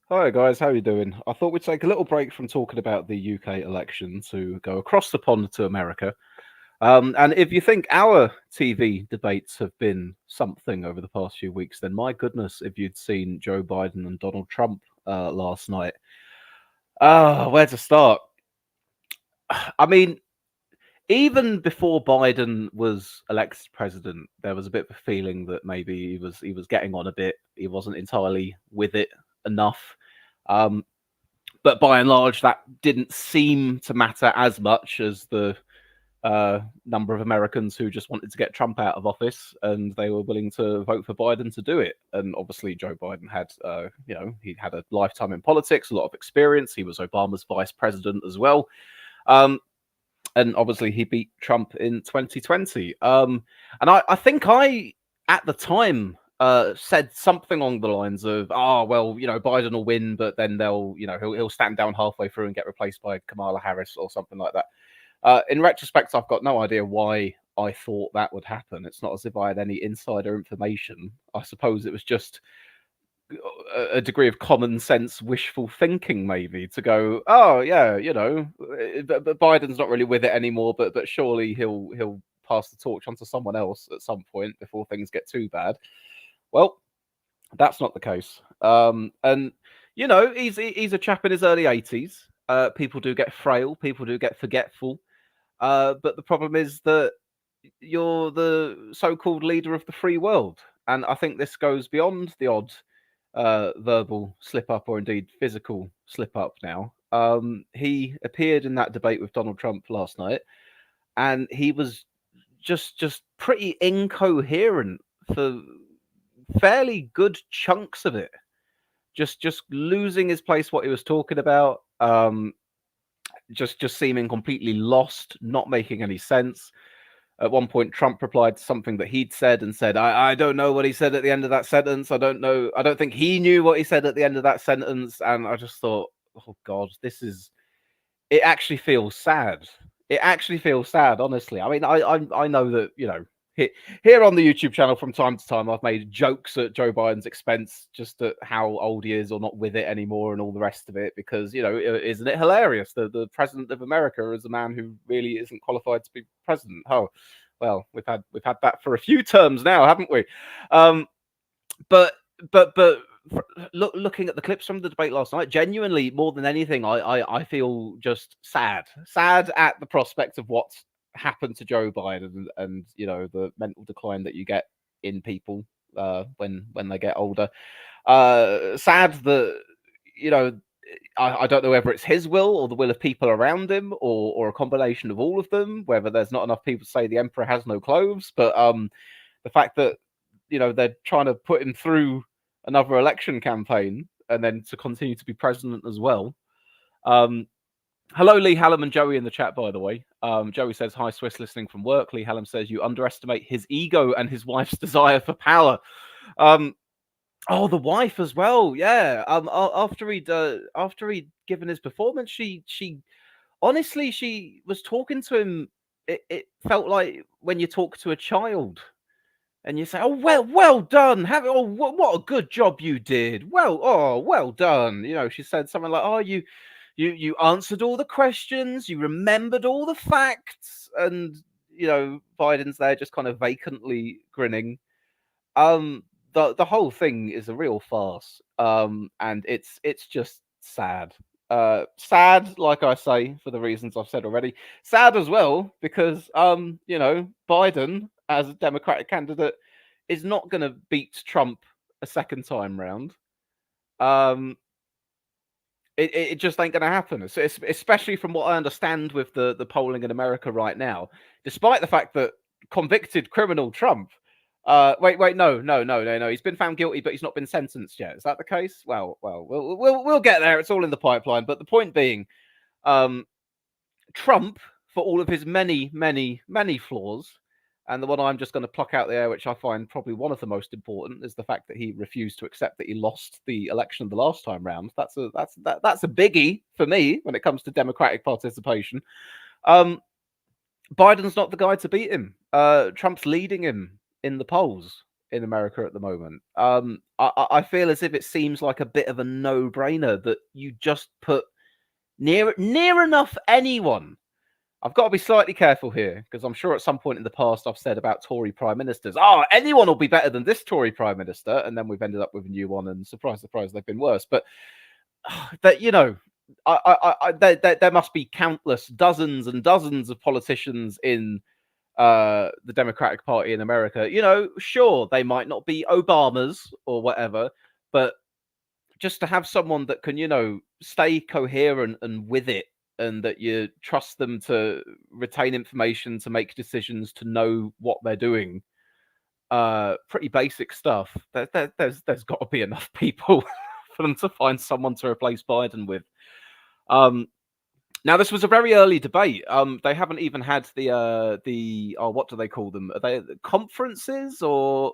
Hi guys, how you doing? I thought we'd take a little break from talking about the UK election to go across the pond to America. And if you think our TV debates have been something over the past few weeks, then my goodness, if you'd seen Joe Biden and Donald Trump last night, where to start? I mean, even before Biden was elected president, there was a bit of a feeling that maybe he was getting on a bit. He wasn't entirely with it enough. Um, but by and large, that didn't seem to matter as much as the number of Americans who just wanted to get Trump out of office, and they were willing to vote for Biden to do it. And obviously, Joe Biden had, he had a lifetime in politics, a lot of experience. He was Obama's vice president as well. Um, and obviously, he beat Trump in 2020. And I think at the time, said something along the lines of, "Oh, well, Biden will win, but then he'll stand down halfway through and get replaced by Kamala Harris or something like that." In retrospect, I've got no idea why I thought that would happen. It's not as if I had any insider information. I suppose it was just a degree of common sense wishful thinking, maybe, to go, oh yeah, but Biden's not really with it anymore, but surely he'll pass the torch on to someone else at some point before things get too bad. Well, that's not the case. And he's a chap in his early 80s. People do get frail, people do get forgetful. But the problem is that you're the so-called leader of the free world, and I think this goes beyond the odd verbal slip up or indeed physical slip up. Now, he appeared in that debate with Donald Trump last night, and he was just pretty incoherent for fairly good chunks of it. Just losing his place, what he was talking about. Just seeming completely lost, not making any sense. At one point, Trump replied to something that he'd said and said, I don't know what he said at the end of that sentence. I don't know. I don't think he knew what he said at the end of that sentence. And I just thought, oh God, it actually feels sad. It actually feels sad, honestly. I mean, I know that, here on the YouTube channel from time to time, I've made jokes at Joe Biden's expense, just at how old he is or not with it anymore and all the rest of it, because, isn't it hilarious? The president of America is a man who really isn't qualified to be president. Oh, well, we've had that for a few terms now, haven't we? But but looking at the clips from the debate last night, genuinely, more than anything, I feel just sad at the prospect of what's happened to Joe Biden and the mental decline that you get in people when they get older. Sad that you know. I don't know whether it's his will or the will of people around him, or a combination of all of them. Whether there's not enough people to say the emperor has no clothes, but the fact that they're trying to put him through another election campaign and then to continue to be president as well. Hello, Lee Hallam and Joey in the chat, by the way. Joey says, hi, Swiss, listening from work. Lee Hallam says, you underestimate his ego and his wife's desire for power. Oh, the wife as well. Yeah. After he'd given his performance, she honestly, she was talking to him. It felt like when you talk to a child and you say, "Oh, well done. What a good job you did. Well done." She said something like, "Oh, you answered all the questions, you remembered all the facts," and Biden's there just kind of vacantly grinning. The whole thing is a real farce, and it's just sad. Sad, like I say, for the reasons I've said already. Sad as well because Biden as a Democratic candidate is not going to beat Trump a second time round. It just ain't going to happen, especially from what I understand with the polling in America right now. Despite the fact that convicted criminal Trump, wait, no, he's been found guilty, but he's not been sentenced yet. Is that the case? Well, we'll get there. It's all in the pipeline. But the point being, Trump, for all of his many, many, many flaws, and the one I'm just going to pluck out there, which I find probably one of the most important, is the fact that he refused to accept that he lost the election the last time round. That's a biggie for me when it comes to Democratic participation. Biden's not the guy to beat him. Trump's leading him in the polls. in America at the moment. I feel as if it seems like a bit of a no-brainer that you just put near enough anyone. I've got to be slightly careful here because I'm sure at some point in the past I've said about Tory prime ministers, oh, anyone will be better than this Tory prime minister, and then we've ended up with a new one, and surprise, surprise, they've been worse. But that there must be countless dozens and dozens of politicians in the Democratic Party in America. Sure, they might not be Obamas or whatever, but just to have someone that can, stay coherent and with it, and that you trust them to retain information, to make decisions, to know what they're doing. Pretty basic stuff. There's got to be enough people for them to find someone to replace Biden with. Now, this was a very early debate. They haven't even had the what do they call them? Are they conferences or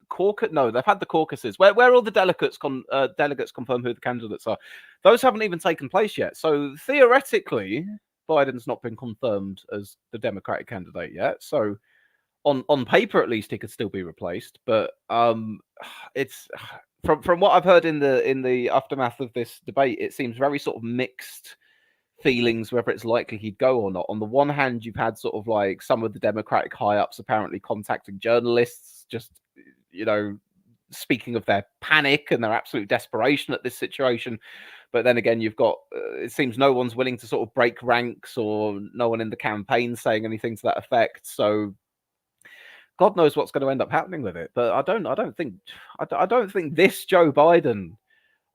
caucus? No, they've had the caucuses where all the delegates confirm who the candidates are. Those haven't even taken place yet. So theoretically, Biden's not been confirmed as the Democratic candidate yet. So on paper, at least, he could still be replaced. But it's from what I've heard in the aftermath of this debate, it seems very sort of mixed feelings whether it's likely he'd go or not. On the one hand, you've had sort of like some of the Democratic high-ups apparently contacting journalists, just speaking of their panic and their absolute desperation at this situation. But then again, you've got it seems no one's willing to sort of break ranks, or no one in the campaign saying anything to that effect. So God knows what's going to end up happening with it. But I don't think this Joe Biden.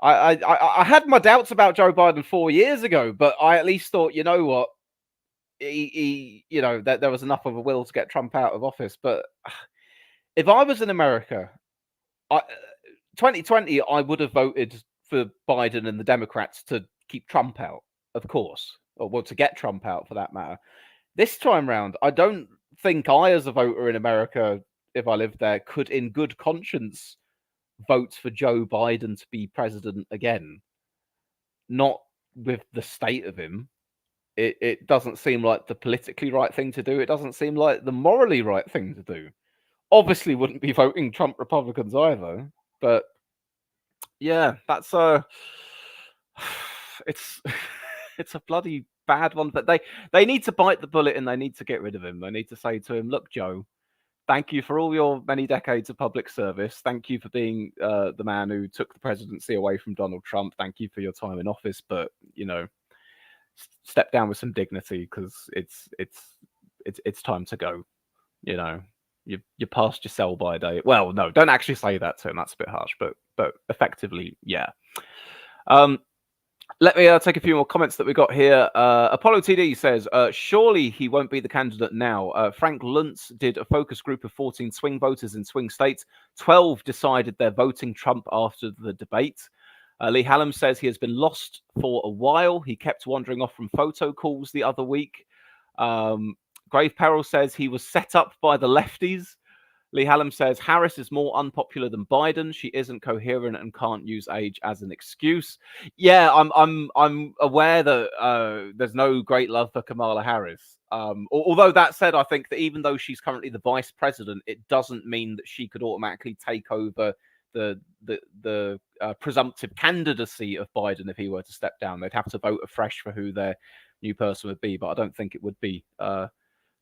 I had my doubts about Joe Biden 4 years ago, but I at least thought, you know what, that there was enough of a will to get Trump out of office. But if I was in America, 2020, I would have voted for Biden and the Democrats to keep Trump out, of course, or to get Trump out for that matter. This time round, I don't think I, as a voter in America, if I lived there, could in good conscience vote for Joe Biden to be president again. Not with the state of him. It doesn't seem like the politically right thing to do. It doesn't seem like the morally right thing to do. Obviously wouldn't be voting Trump Republicans either. But yeah, that's it's a bloody bad one. But they need to bite the bullet and they need to get rid of him. They need to say to him, look, Joe, thank you for all your many decades of public service. Thank you for being the man who took the presidency away from Donald Trump. Thank you for your time in office, but step down with some dignity, because it's time to go. You passed your sell by date. Well, no, don't actually say that to him. That's a bit harsh, but effectively, yeah. Let me take a few more comments that we got here. Apollo TD says, surely he won't be the candidate now. Frank Luntz did a focus group of 14 swing voters in swing states. 12 decided they're voting Trump after the debate. Lee Hallam says he has been lost for a while. He kept wandering off from photo calls the other week. Grave Peril says he was set up by the lefties. Lee Hallam says Harris is more unpopular than Biden. She isn't coherent and can't use age as an excuse. Yeah, I'm aware that there's no great love for Kamala Harris. Although that said, I think that even though she's currently the vice president, it doesn't mean that she could automatically take over the presumptive candidacy of Biden if he were to step down. They'd have to vote afresh for who their new person would be, but I don't think it would be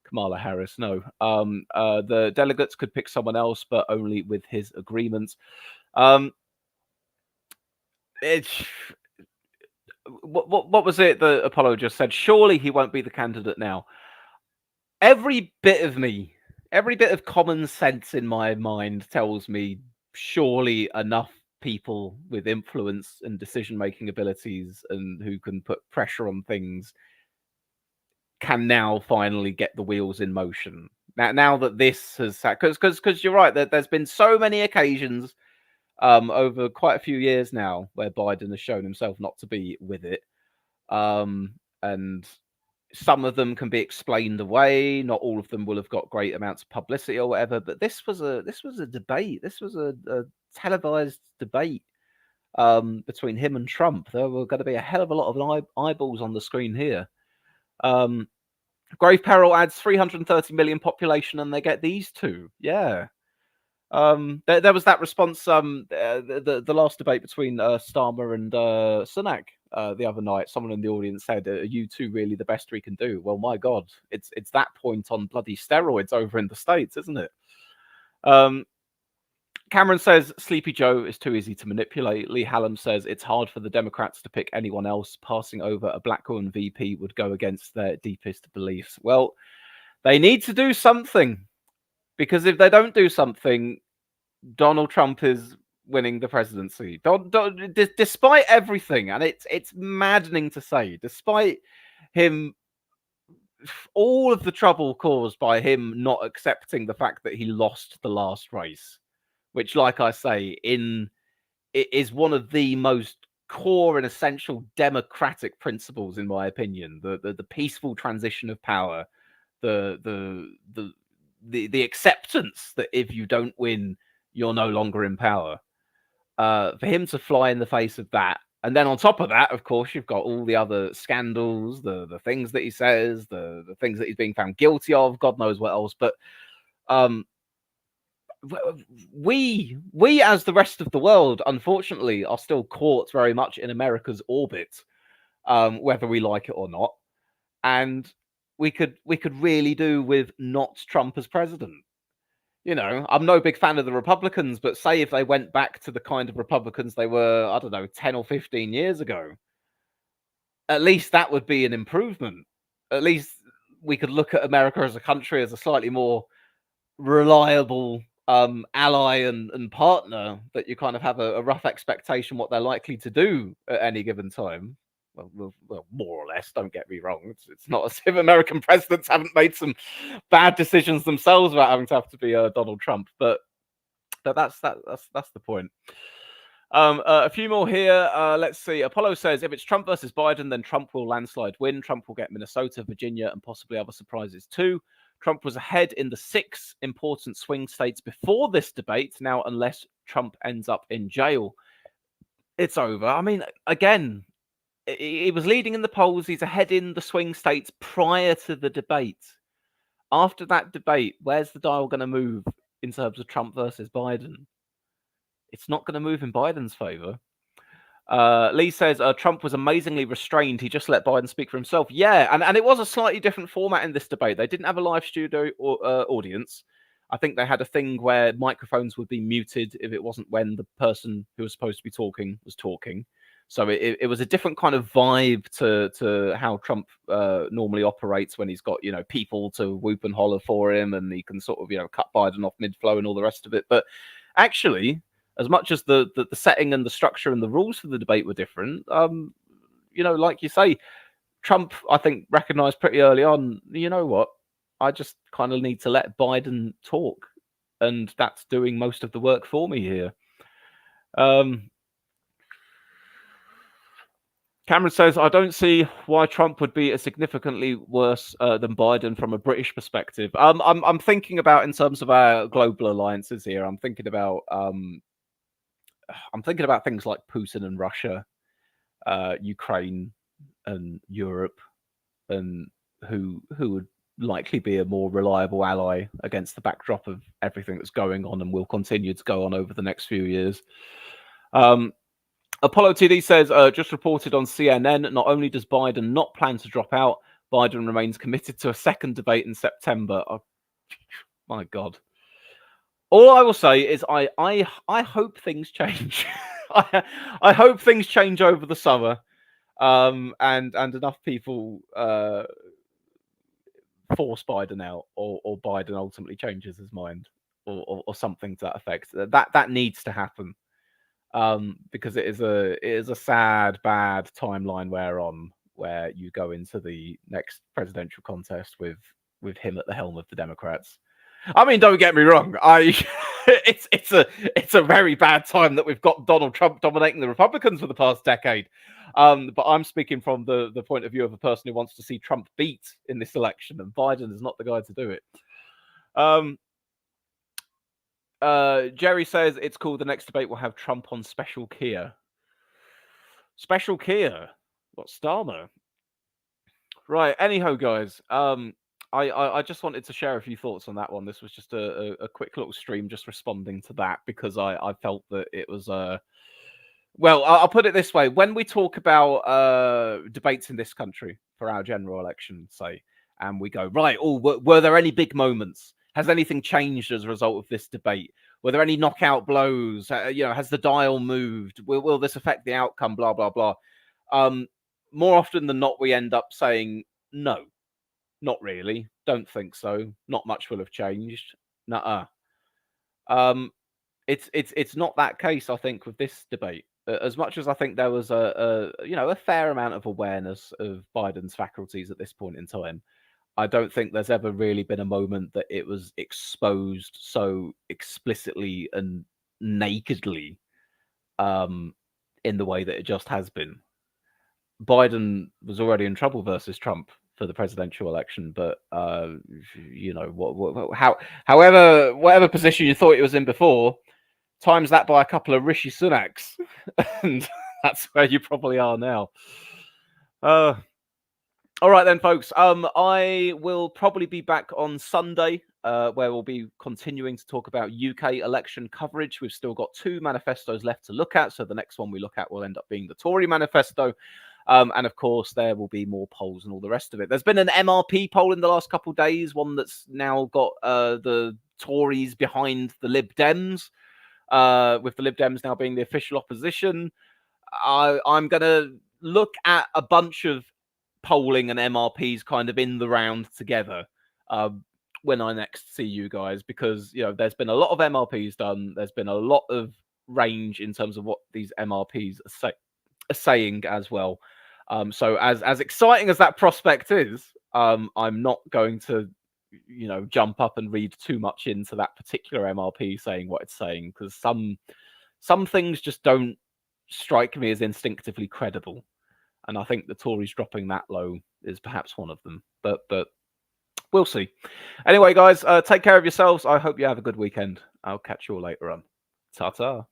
Kamala Harris. No. The delegates could pick someone else, but only with his agreement. What was it that Apollo just said? Surely he won't be the candidate now. Every bit of common sense in my mind tells me surely enough people with influence and decision-making abilities and who can put pressure on things can now finally get the wheels in motion. Now that this has, because you're right, there's been so many occasions over quite a few years now where Biden has shown himself not to be with it, and some of them can be explained away. Not all of them will have got great amounts of publicity or whatever. But this was a debate. This was a televised debate between him and Trump. There were going to be a hell of a lot of eyeballs on the screen here. Grave Peril adds 330 million population, and they get these two. Yeah. There was that response. The last debate between Starmer and Sunak the other night. Someone in the audience said, "Are you two really the best we can do?" Well, my God, it's that point on bloody steroids over in the States, isn't it? Cameron says Sleepy Joe is too easy to manipulate. Lee Hallam says it's hard for the Democrats to pick anyone else. Passing over a black woman VP would go against their deepest beliefs. Well, they need to do something, because if they don't do something, Donald Trump is winning the presidency. Despite everything, and it's maddening to say, despite him, all of the trouble caused by him not accepting the fact that he lost the last race, which, like I say, it is one of the most core and essential democratic principles, in my opinion. The peaceful transition of power, the acceptance that if you don't win, you're no longer in power. For him to fly in the face of that, and then on top of that, of course, you've got all the other scandals, the things that he says, the things that he's being found guilty of, God knows what else. But we as the rest of the world, unfortunately, are still caught very much in America's orbit, whether we like it or not. And we could really do with not Trump as president. You know, I'm no big fan of the Republicans, but say if they went back to the kind of Republicans they were, I don't know, 10 or 15 years ago, at least that would be an improvement. At least we could look at America as a country as a slightly more reliable ally and partner, that you kind of have a rough expectation what they're likely to do at any given time. Well, more or less. Don't get me wrong. It's not as if American presidents haven't made some bad decisions themselves about having to have to be Donald Trump, but that's the point. A few more here. Let's see. Apollo says if it's Trump versus Biden, then Trump will landslide win. Trump will get Minnesota, Virginia, and possibly other surprises too. Trump was ahead in the 6 important swing states before this debate. Now, unless Trump ends up in jail, it's over. I mean, again, he was leading in the polls. He's ahead in the swing states prior to the debate. After that debate, where's the dial going to move in terms of Trump versus Biden? It's not going to move in Biden's favor. Lee says Trump was amazingly restrained. He just let Biden speak for himself. Yeah, and it was a slightly different format in this debate. They didn't have a live studio audience. I think they had a thing where microphones would be muted if it wasn't when the person who was supposed to be talking was talking. So it was a different kind of vibe to how Trump normally operates when he's got, you know, people to whoop and holler for him, and he can sort of, you know, cut Biden off mid-flow and all the rest of it. But actually, as much as the setting and the structure and the rules for the debate were different, you know, like you say, Trump, I think, recognized pretty early on, you know what, I just kind of need to let Biden talk, and that's doing most of the work for me here. Cameron says, I don't see why Trump would be significantly worse than Biden from a British perspective. I'm thinking about, in terms of our global alliances here, I'm thinking about things like Putin and Russia, Ukraine and Europe, and who would likely be a more reliable ally against the backdrop of everything that's going on and will continue to go on over the next few years. Apollo TD says, just reported on CNN, not only does Biden not plan to drop out, Biden remains committed to a second debate in September. Oh, my God. All I will say is I hope things change. I hope things change over the summer, and enough people force Biden out, or Biden ultimately changes his mind, or something to that effect. That needs to happen. Because it is a sad, bad timeline we're on, where you go into the next presidential contest with him at the helm of the Democrats. I mean, don't get me wrong. It's a very bad time that we've got Donald Trump dominating the Republicans for the past decade. But I'm speaking from the point of view of a person who wants to see Trump beat in this election, and Biden is not the guy to do it. Jerry says it's cool. The next debate will have Trump on Special Kia. Special Kia? What, Starmer? Right. Anyhow, guys, I just wanted to share a few thoughts on that one. This was just a quick little stream, just responding to that because I felt that it was well, I'll put it this way: when we talk about debates in this country for our general election, say, and we go right, oh, were there any big moments? Has anything changed as a result of this debate? Were there any knockout blows? Has the dial moved? Will this affect the outcome? Blah blah blah. More often than not, we end up saying no, not really. Don't think so. Not much will have changed. Nuh-uh. It's not that case, I think, with this debate. As much as I think there was a fair amount of awareness of Biden's faculties at this point in time, I don't think there's ever really been a moment that it was exposed so explicitly and nakedly in the way that it just has been. Biden was already in trouble versus Trump for the presidential election, but whatever position you thought he was in before, times that by a couple of Rishi Sunaks, and that's where you probably are now. All right then, folks. I will probably be back on Sunday, where we'll be continuing to talk about UK election coverage. We've still got 2 manifestos left to look at, so the next one we look at will end up being the Tory manifesto. And of course, there will be more polls and all the rest of it. There's been an MRP poll in the last couple of days, one that's now got the Tories behind the Lib Dems, with the Lib Dems now being the official opposition. I'm going to look at a bunch of polling and MRPs kind of in the round together when I next see you guys, because there's been a lot of MRPs done. There's been a lot of range in terms of what these MRPs are saying as well. So as exciting as that prospect is, I'm not going to jump up and read too much into that particular MRP saying what it's saying, because some things just don't strike me as instinctively credible. And I think the Tories dropping that low is perhaps one of them. But we'll see. Anyway, guys, take care of yourselves. I hope you have a good weekend. I'll catch you all later on. Ta-ta.